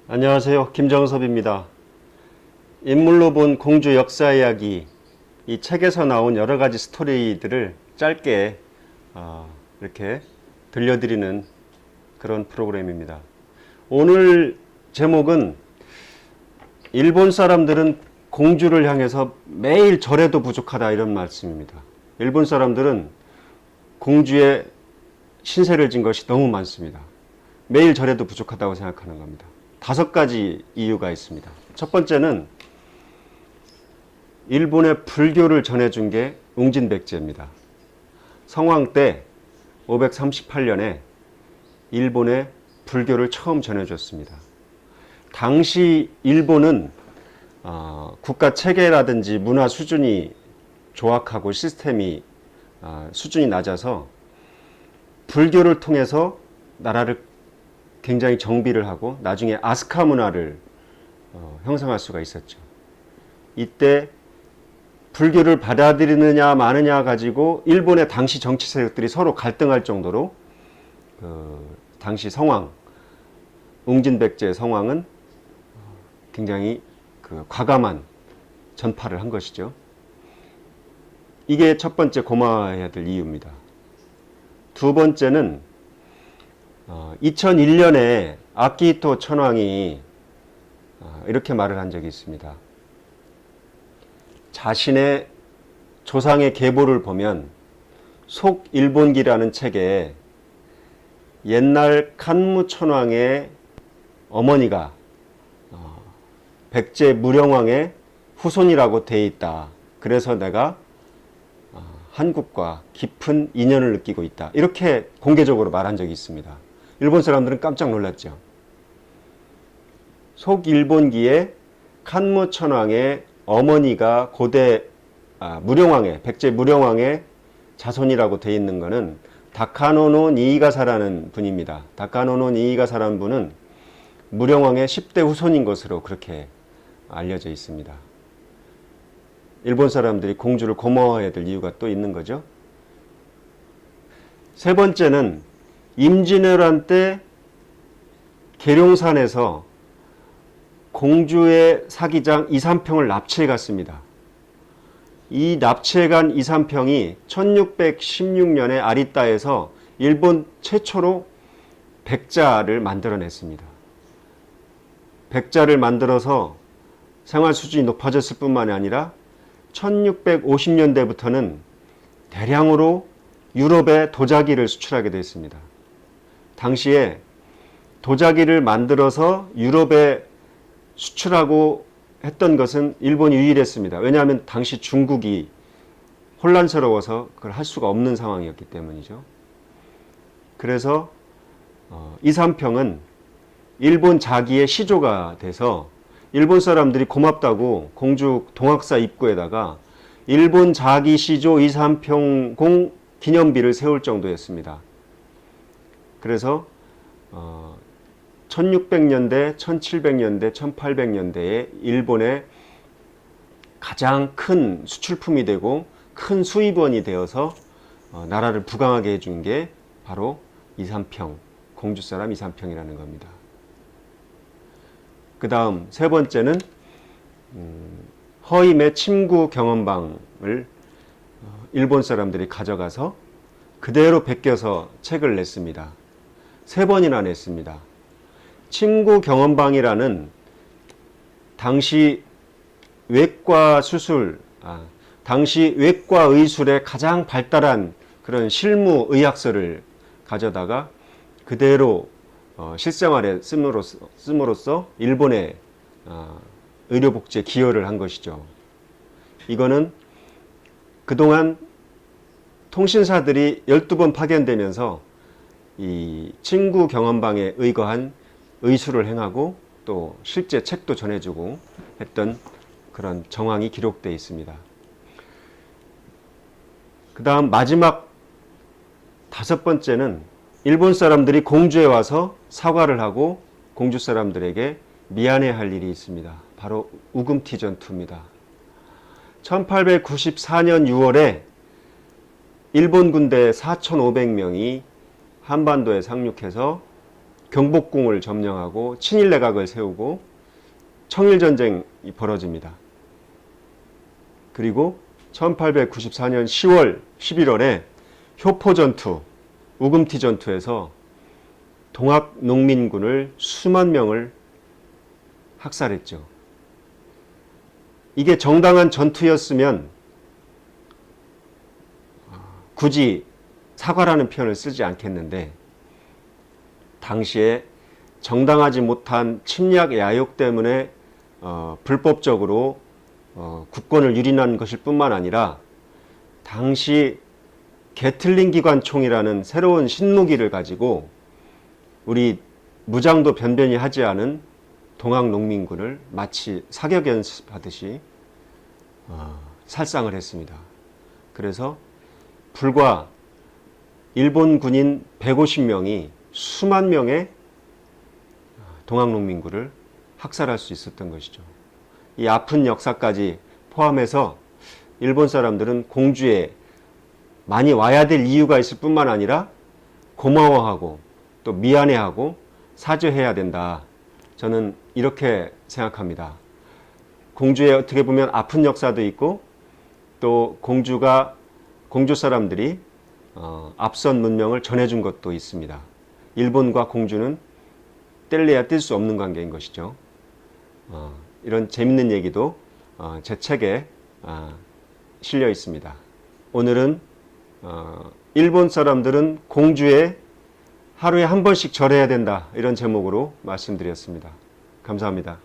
안녕하세요. 김정섭입니다. 인물로 본 공주 역사 이야기, 이 책에서 나온 여러 가지 스토리들을 짧게 이렇게 들려드리는 그런 프로그램입니다. 오늘 제목은 일본 사람들은 공주를 향해서 매일 절해도 부족하다, 이런 말씀입니다. 일본 사람들은 공주의 신세를 진 것이 너무 많습니다. 매일 절해도 부족하다고 생각하는 겁니다. 5가지 이유가 있습니다. 첫 번째는 일본의 불교를 전해준 게 웅진백제입니다. 성왕 때 538년에 일본에 불교를 처음 전해줬습니다. 당시 일본은 국가 체계라든지 문화 수준이 조악하고 시스템이 수준이 낮아서 불교를 통해서 나라를 굉장히 정비를 하고 나중에 아스카 문화를 형성할 수가 있었죠. 이때 불교를 받아들이느냐 마느냐 가지고 일본의 당시 정치 세력들이 서로 갈등할 정도로 당시 성왕, 웅진백제 성왕은 굉장히 과감한 전파를 한 것이죠. 이게 첫 번째 고마워해야 될 이유입니다. 두 번째는 2001년에 아키히토 천황이 이렇게 말을 한 적이 있습니다. 자신의 조상의 계보를 보면 속일본기라는 책에 옛날 칸무 천황의 어머니가 백제 무령왕의 후손이라고 돼 있다. 그래서 내가 한국과 깊은 인연을 느끼고 있다. 이렇게 공개적으로 말한 적이 있습니다. 일본 사람들은 깜짝 놀랐죠. 속일본기에 칸무 천왕의 어머니가 고대 무령왕의 백제 무령왕의 자손이라고 돼 있는 것은 다카노노 니이가사라는 분입니다. 다카노노 니이가사라는 분은 무령왕의 10대 후손인 것으로 그렇게 알려져 있습니다. 일본 사람들이 공주를 고마워해야 될 이유가 또 있는 거죠. 세 번째는 임진왜란 때 계룡산에서 공주의 사기장 이삼평을 납치해 갔습니다. 이 납치해 간 이삼평이 1616년에 아리따에서 일본 최초로 백자를 만들어냈습니다. 백자를 만들어서 생활 수준이 높아졌을 뿐만이 아니라 1650년대부터는 대량으로 유럽에 도자기를 수출하게 됐습니다. 당시에 도자기를 만들어서 유럽에 수출하고 했던 것은 일본이 유일했습니다. 왜냐하면 당시 중국이 혼란스러워서 그걸 할 수가 없는 상황이었기 때문이죠. 그래서 이삼평은 일본 자기의 시조가 돼서 일본 사람들이 고맙다고 공주 동학사 입구에다가 일본 자기 시조 이삼평공 기념비를 세울 정도였습니다. 그래서 1600년대, 1700년대, 1800년대에 일본의 가장 큰 수출품이 되고 큰 수입원이 되어서 나라를 부강하게 해준 게 바로 이삼평, 공주 사람 이삼평이라는 겁니다. 그 다음 세 번째는 허임의 침구 경험방을 일본 사람들이 가져가서 그대로 베껴서 책을 냈습니다. 3번이나 냈습니다. 침구 경험방이라는 당시 외과 수술, 당시 외과 의술의 가장 발달한 그런 실무 의학서를 가져다가 그대로 실생활에 씀으로써 일본의 의료복지에 기여를 한 것이죠. 이거는 그동안 통신사들이 12번 파견되면서 이 친구 경험방에 의거한 의술을 행하고 또 실제 책도 전해주고 했던 그런 정황이 기록되어 있습니다. 그 다음 마지막 5번째는 일본 사람들이 공주에 와서 사과를 하고 공주 사람들에게 미안해할 일이 있습니다. 바로 우금티 전투입니다. 1894년 6월에 일본 군대 4,500명이 한반도에 상륙해서 경복궁을 점령하고 친일 내각을 세우고 청일전쟁이 벌어집니다. 그리고 1894년 10월, 11월에 효포전투, 우금티 전투에서 동학농민군을 수만 명을 학살했죠. 이게 정당한 전투였으면 굳이 사과라는 표현을 쓰지 않겠는데, 당시에 정당하지 못한 침략 야욕 때문에 불법적으로 국권을 유린한 것일 뿐만 아니라 당시 게틀링 기관총이라는 새로운 신무기를 가지고 우리 무장도 변변히 하지 않은 동학농민군을 마치 사격 연습하듯이 살상을 했습니다. 그래서 불과 일본 군인 150명이 수만 명의 동학농민군을 학살할 수 있었던 것이죠. 이 아픈 역사까지 포함해서 일본 사람들은 공주에 많이 와야 될 이유가 있을 뿐만 아니라 고마워하고 또 미안해하고 사죄해야 된다. 저는 이렇게 생각합니다. 공주의 어떻게 보면 아픈 역사도 있고, 또 공주 사람들이 앞선 문명을 전해준 것도 있습니다. 일본과 공주는 뗄래야 뗄 수 없는 관계인 것이죠. 이런 재밌는 얘기도 제 책에 실려 있습니다. 오늘은 일본 사람들은 공주에 하루에 한 번씩 절해야 된다, 이런 제목으로 말씀드렸습니다. 감사합니다.